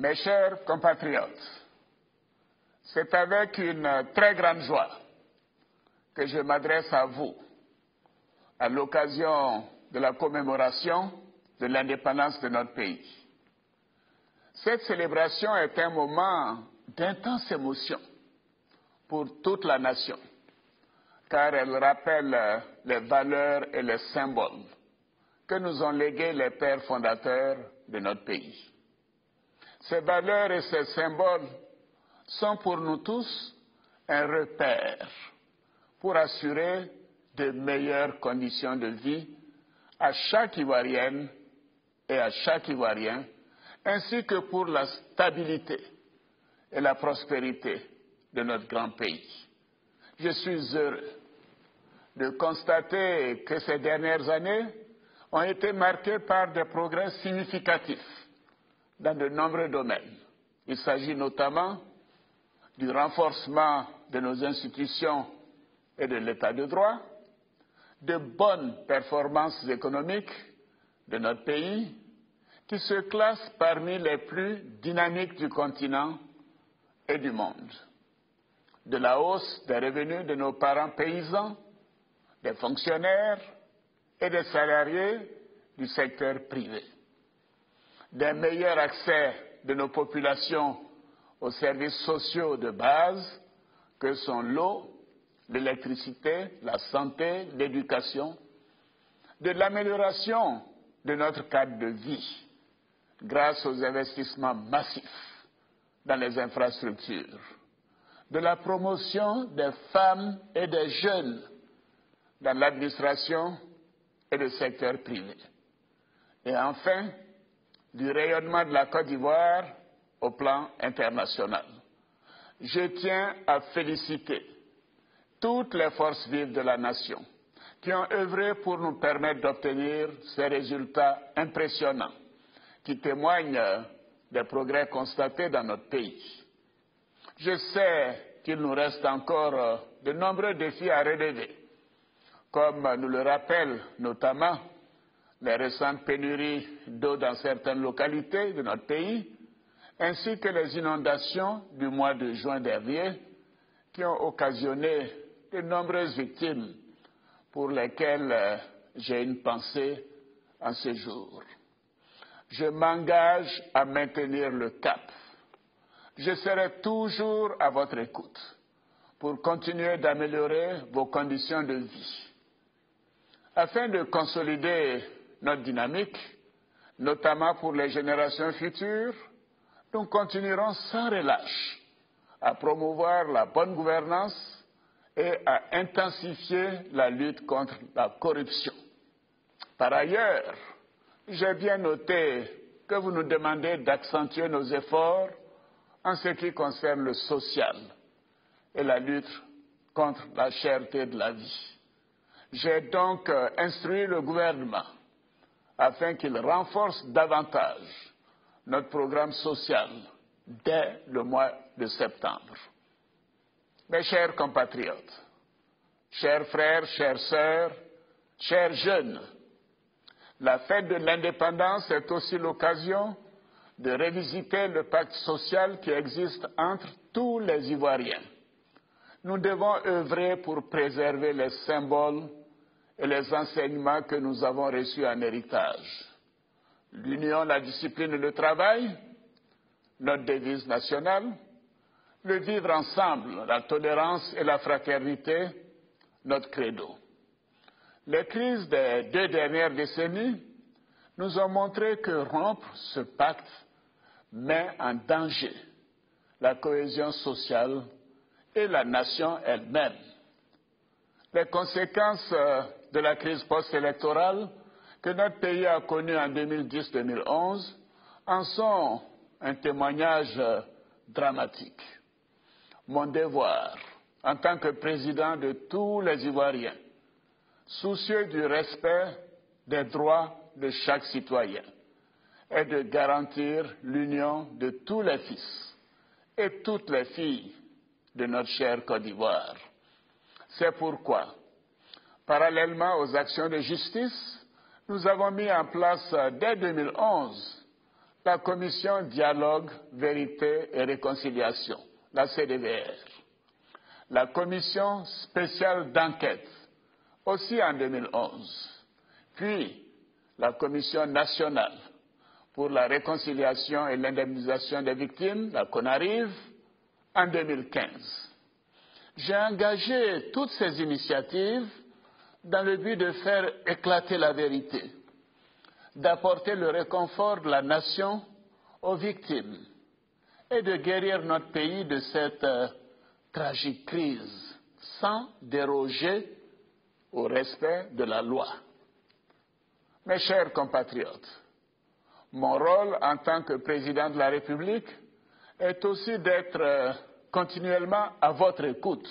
Mes chers compatriotes, c'est avec une très grande joie que je m'adresse à vous à l'occasion de la commémoration de l'indépendance de notre pays. Cette célébration est un moment d'intense émotion pour toute la nation, car elle rappelle les valeurs et les symboles que nous ont légués les pères fondateurs de notre pays. Ces valeurs et ces symboles sont pour nous tous un repère pour assurer de meilleures conditions de vie à chaque Ivoirienne et à chaque Ivoirien, ainsi que pour la stabilité et la prospérité de notre grand pays. Je suis heureux de constater que ces dernières années ont été marquées par des progrès significatifs dans de nombreux domaines. Il s'agit notamment du renforcement de nos institutions et de l'état de droit, de bonnes performances économiques de notre pays, qui se classent parmi les plus dynamiques du continent et du monde, de la hausse des revenus de nos parents paysans, des fonctionnaires et des salariés du secteur privé, d'un meilleur accès de nos populations aux services sociaux de base que sont l'eau, l'électricité, la santé, l'éducation, de l'amélioration de notre cadre de vie grâce aux investissements massifs dans les infrastructures, de la promotion des femmes et des jeunes dans l'administration et le secteur privé, et enfin du rayonnement de la Côte d'Ivoire au plan international. Je tiens à féliciter toutes les forces vives de la nation qui ont œuvré pour nous permettre d'obtenir ces résultats impressionnants qui témoignent des progrès constatés dans notre pays. Je sais qu'il nous reste encore de nombreux défis à relever, comme nous le rappellent notamment les récentes pénuries d'eau dans certaines localités de notre pays, ainsi que les inondations du mois de juin dernier qui ont occasionné de nombreuses victimes pour lesquelles j'ai une pensée en ce jour. Je m'engage à maintenir le cap. Je serai toujours à votre écoute pour continuer d'améliorer vos conditions de vie. Afin de consolider notre dynamique, notamment pour les générations futures, nous continuerons sans relâche à promouvoir la bonne gouvernance et à intensifier la lutte contre la corruption. Par ailleurs, j'ai bien noté que vous nous demandez d'accentuer nos efforts en ce qui concerne le social et la lutte contre la cherté de la vie. J'ai donc instruit le gouvernement afin qu'il renforce davantage notre programme social dès le mois de septembre. Mes chers compatriotes, chers frères, chères sœurs, chers jeunes, la fête de l'indépendance est aussi l'occasion de revisiter le pacte social qui existe entre tous les Ivoiriens. Nous devons œuvrer pour préserver les symboles et les enseignements que nous avons reçus en héritage. L'union, la discipline et le travail, notre devise nationale, le vivre ensemble, la tolérance et la fraternité, notre credo. Les crises des 2 dernières décennies nous ont montré que rompre ce pacte met en danger la cohésion sociale et la nation elle-même. Les conséquences de la crise post-électorale que notre pays a connue en 2010-2011 en sont un témoignage dramatique. Mon devoir, en tant que président de tous les Ivoiriens, soucieux du respect des droits de chaque citoyen, est de garantir l'union de tous les fils et toutes les filles de notre chère Côte d'Ivoire. C'est pourquoi, parallèlement aux actions de justice, nous avons mis en place dès 2011 la Commission Dialogue, Vérité et Réconciliation, la CDVR, la Commission spéciale d'enquête, aussi en 2011, puis la Commission nationale pour la réconciliation et l'indemnisation des victimes, la CONARIV, en 2015. J'ai engagé toutes ces initiatives dans le but de faire éclater la vérité, d'apporter le réconfort de la nation aux victimes et de guérir notre pays de cette tragique crise sans déroger au respect de la loi. Mes chers compatriotes, mon rôle en tant que président de la République est aussi d'être continuellement à votre écoute,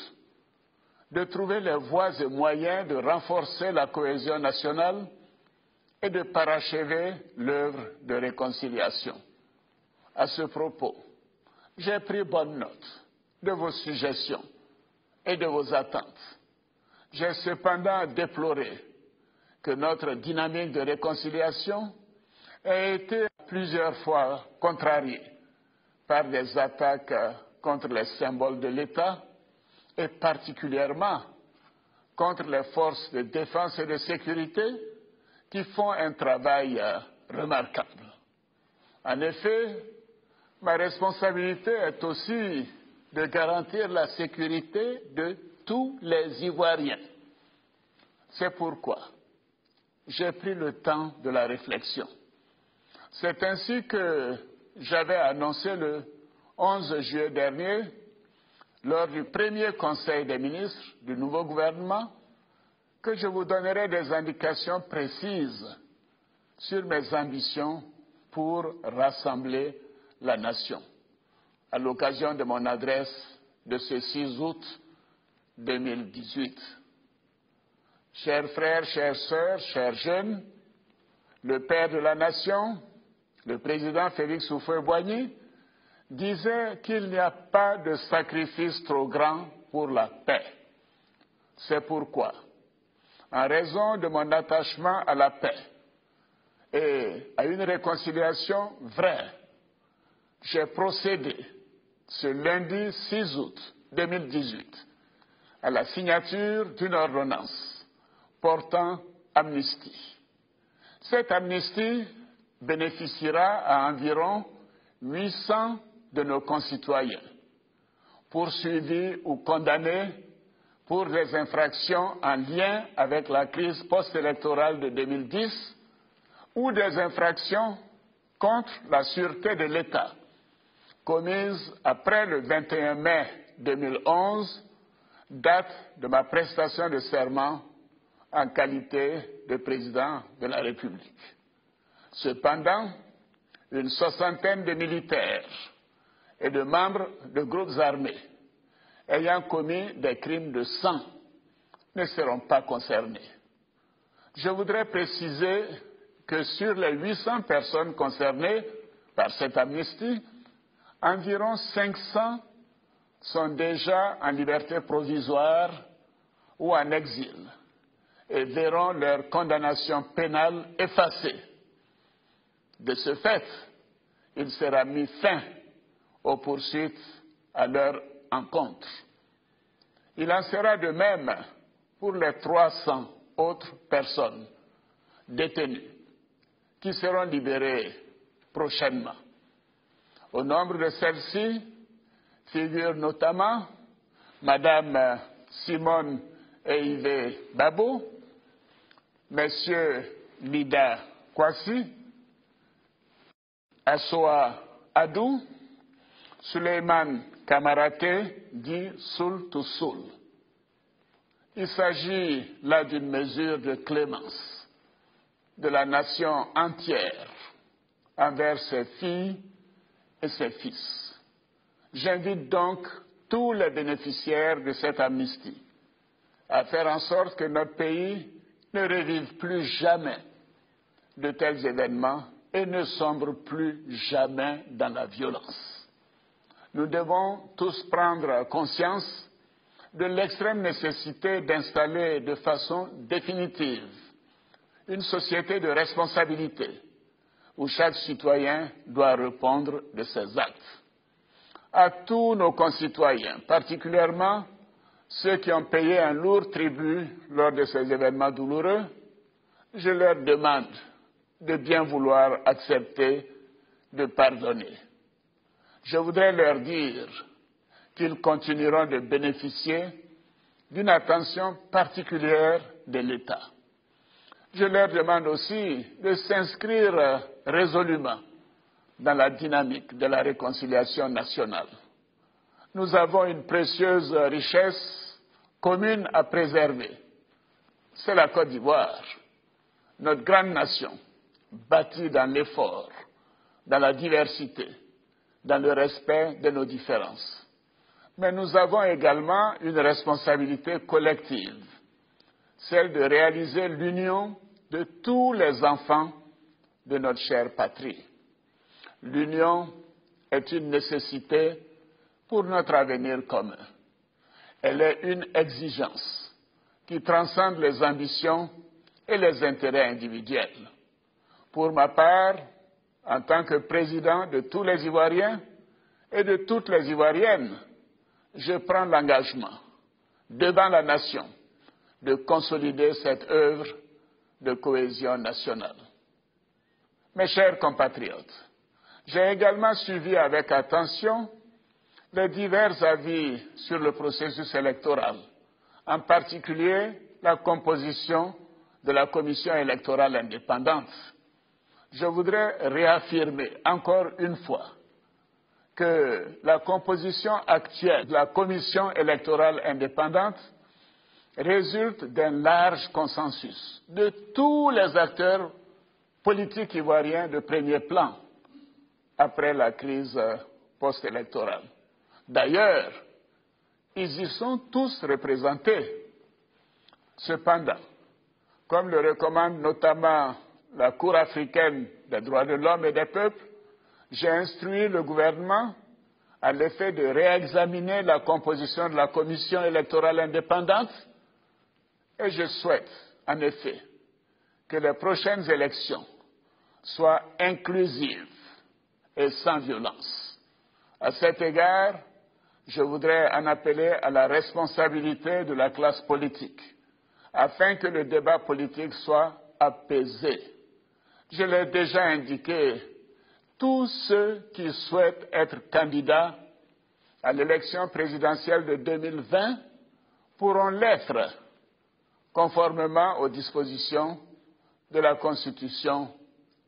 de trouver les voies et moyens de renforcer la cohésion nationale et de parachever l'œuvre de réconciliation. À ce propos, j'ai pris bonne note de vos suggestions et de vos attentes. J'ai cependant déploré que notre dynamique de réconciliation ait été plusieurs fois contrariée par des attaques contre les symboles de l'État et particulièrement contre les forces de défense et de sécurité qui font un travail remarquable. En effet, ma responsabilité est aussi de garantir la sécurité de tous les Ivoiriens. C'est pourquoi j'ai pris le temps de la réflexion. C'est ainsi que j'avais annoncé le 11 juillet dernier, lors du premier Conseil des ministres du nouveau gouvernement, que je vous donnerai des indications précises sur mes ambitions pour rassembler la nation, à l'occasion de mon adresse de ce 6 août 2018. Chers frères, chères sœurs, chers jeunes, le père de la nation, le président Félix Houphouët-Boigny, disait qu'il n'y a pas de sacrifice trop grand pour la paix. C'est pourquoi, en raison de mon attachement à la paix et à une réconciliation vraie, j'ai procédé ce lundi 6 août 2018 à la signature d'une ordonnance portant amnistie. Cette amnistie bénéficiera à environ 800 de nos concitoyens poursuivis ou condamnés pour des infractions en lien avec la crise post-électorale de 2010 ou des infractions contre la sûreté de l'État commises après le 21 mai 2011, date de ma prestation de serment en qualité de président de la République. Cependant, une soixantaine de militaires et de membres de groupes armés ayant commis des crimes de sang ne seront pas concernés. Je voudrais préciser que sur les 800 personnes concernées par cette amnistie, environ 500 sont déjà en liberté provisoire ou en exil et verront leur condamnation pénale effacée. De ce fait, il sera mis fin aux poursuites à leur encontre. Il en sera de même pour les 300 autres personnes détenues qui seront libérées prochainement. Au nombre de celles-ci figurent notamment Madame Simone Eivé Babo, Monsieur Lida Kwasi, Assoa Adou, Suleiman Kamaraté, dit Soul to Soul. Il s'agit là d'une mesure de clémence de la nation entière envers ses filles et ses fils. J'invite donc tous les bénéficiaires de cette amnistie à faire en sorte que notre pays ne revive plus jamais de tels événements et ne sombre plus jamais dans la violence. Nous devons tous prendre conscience de l'extrême nécessité d'installer de façon définitive une société de responsabilité où chaque citoyen doit répondre de ses actes. À tous nos concitoyens, particulièrement ceux qui ont payé un lourd tribut lors de ces événements douloureux, je leur demande de bien vouloir accepter de pardonner. Je voudrais leur dire qu'ils continueront de bénéficier d'une attention particulière de l'État. Je leur demande aussi de s'inscrire résolument dans la dynamique de la réconciliation nationale. Nous avons une précieuse richesse commune à préserver. C'est la Côte d'Ivoire, notre grande nation, bâtie dans l'effort, dans la diversité, dans le respect de nos différences. Mais nous avons également une responsabilité collective, celle de réaliser l'union de tous les enfants de notre chère patrie. L'union est une nécessité pour notre avenir commun. Elle est une exigence qui transcende les ambitions et les intérêts individuels. Pour ma part, en tant que président de tous les Ivoiriens et de toutes les Ivoiriennes, je prends l'engagement devant la nation de consolider cette œuvre de cohésion nationale. Mes chers compatriotes, j'ai également suivi avec attention les divers avis sur le processus électoral, en particulier la composition de la commission électorale indépendante. Je voudrais réaffirmer encore une fois que la composition actuelle de la commission électorale indépendante résulte d'un large consensus de tous les acteurs politiques ivoiriens de premier plan après la crise post-électorale. D'ailleurs, ils y sont tous représentés. Cependant, comme le recommande notamment la Cour africaine des droits de l'homme et des peuples, j'ai instruit le gouvernement à l'effet de réexaminer la composition de la commission électorale indépendante et je souhaite, en effet, que les prochaines élections soient inclusives et sans violence. À cet égard, je voudrais en appeler à la responsabilité de la classe politique, afin que le débat politique soit apaisé. Je l'ai déjà indiqué, tous ceux qui souhaitent être candidats à l'élection présidentielle de 2020 pourront l'être, conformément aux dispositions de la Constitution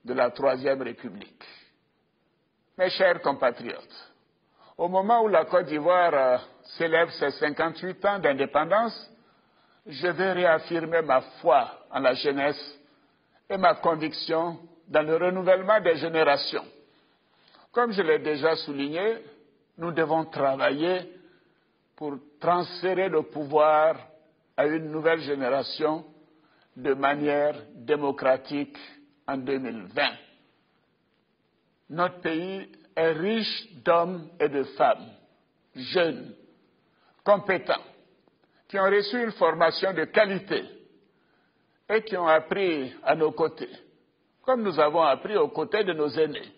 de la Troisième République. Mes chers compatriotes, au moment où la Côte d'Ivoire célèbre ses 58 ans d'indépendance, je vais réaffirmer ma foi en la jeunesse et ma conviction dans le renouvellement des générations. Comme je l'ai déjà souligné, nous devons travailler pour transférer le pouvoir à une nouvelle génération de manière démocratique en 2020. Notre pays est riche d'hommes et de femmes, jeunes, compétents, qui ont reçu une formation de qualité et qui ont appris à nos côtés, comme nous avons appris aux côtés de nos aînés.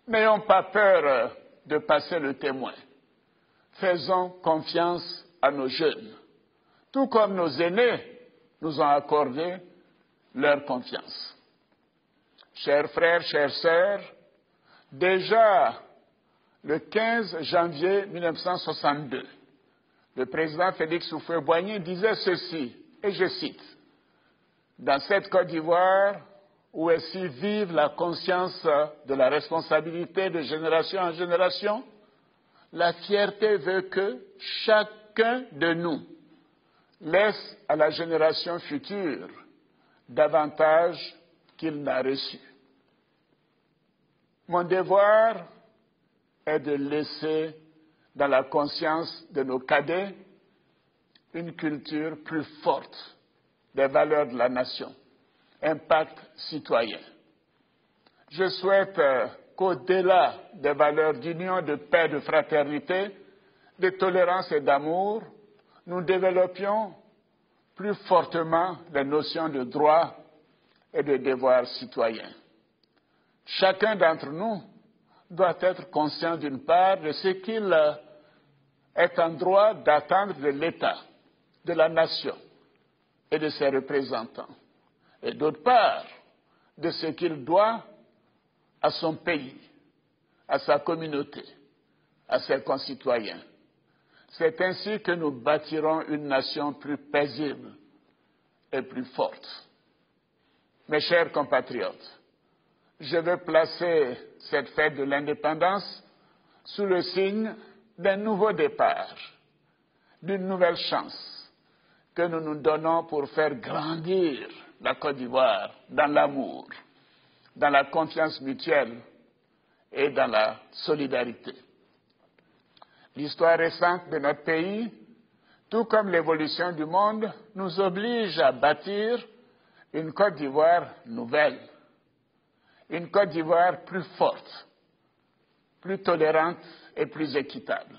N'ayons pas peur de passer le témoin. Faisons confiance à nos jeunes, tout comme nos aînés nous ont accordé leur confiance. Chers frères, chères sœurs, déjà le 15 janvier 1962, le président Félix Houphouët-Boigny disait ceci, et je cite, « Dans cette Côte d'Ivoire, où est si vive la conscience de la responsabilité de génération en génération, la fierté veut que chacun de nous laisse à la génération future davantage qu'il n'a reçu. Mon devoir est de laisser dans la conscience de nos cadets une culture plus forte des valeurs de la nation, impact citoyen. Je souhaite qu'au-delà des valeurs d'union, de paix, de fraternité, de tolérance et d'amour, nous développions plus fortement les notions de droit et de devoir citoyen. chacun d'entre nous doit être conscient d'une part de ce qu'il est en droit d'attendre de l'État, de la nation et de ses représentants, et d'autre part de ce qu'il doit à son pays, à sa communauté, à ses concitoyens. C'est ainsi que nous bâtirons une nation plus paisible et plus forte. Mes chers compatriotes, je veux placer cette fête de l'indépendance sous le signe d'un nouveau départ, d'une nouvelle chance que nous nous donnons pour faire grandir la Côte d'Ivoire dans l'amour, dans la confiance mutuelle et dans la solidarité. L'histoire récente de notre pays, tout comme l'évolution du monde, nous oblige à bâtir une Côte d'Ivoire nouvelle, une Côte d'Ivoire plus forte, plus tolérante et plus équitable,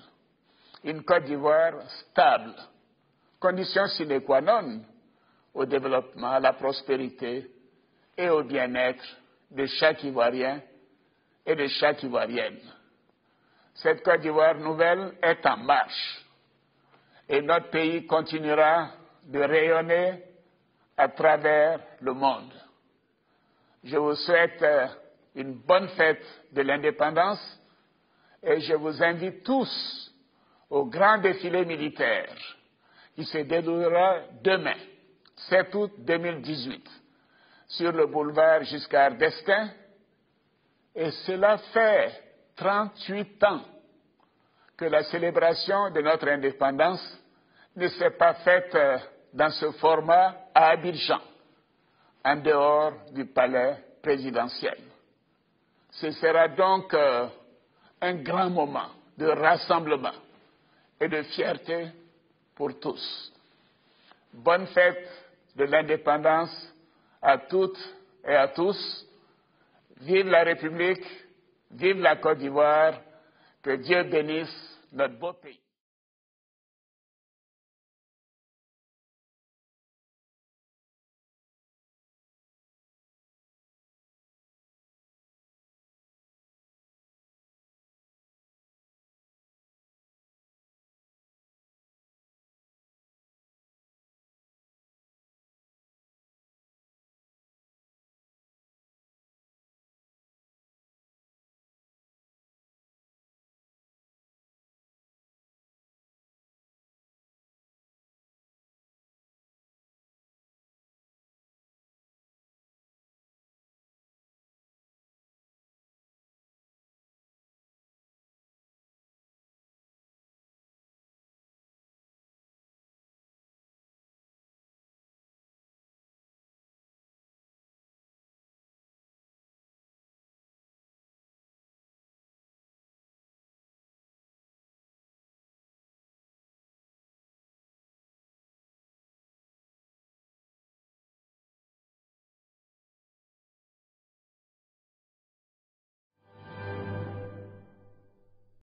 une Côte d'Ivoire stable, condition sine qua non au développement, à la prospérité et au bien-être de chaque Ivoirien et de chaque Ivoirienne. Cette Côte d'Ivoire nouvelle est en marche et notre pays continuera de rayonner à travers le monde. Je vous souhaite une bonne fête de l'indépendance et je vous invite tous au grand défilé militaire qui se déroulera demain, 7 août 2018, sur le boulevard Giscard d'Estaing. Et cela fait 38 ans que la célébration de notre indépendance ne s'est pas faite dans ce format à Abidjan, en dehors du palais présidentiel. Ce sera donc un grand moment de rassemblement et de fierté pour tous. Bonne fête de l'indépendance à toutes et à tous. Vive la République, vive la Côte d'Ivoire, que Dieu bénisse notre beau pays.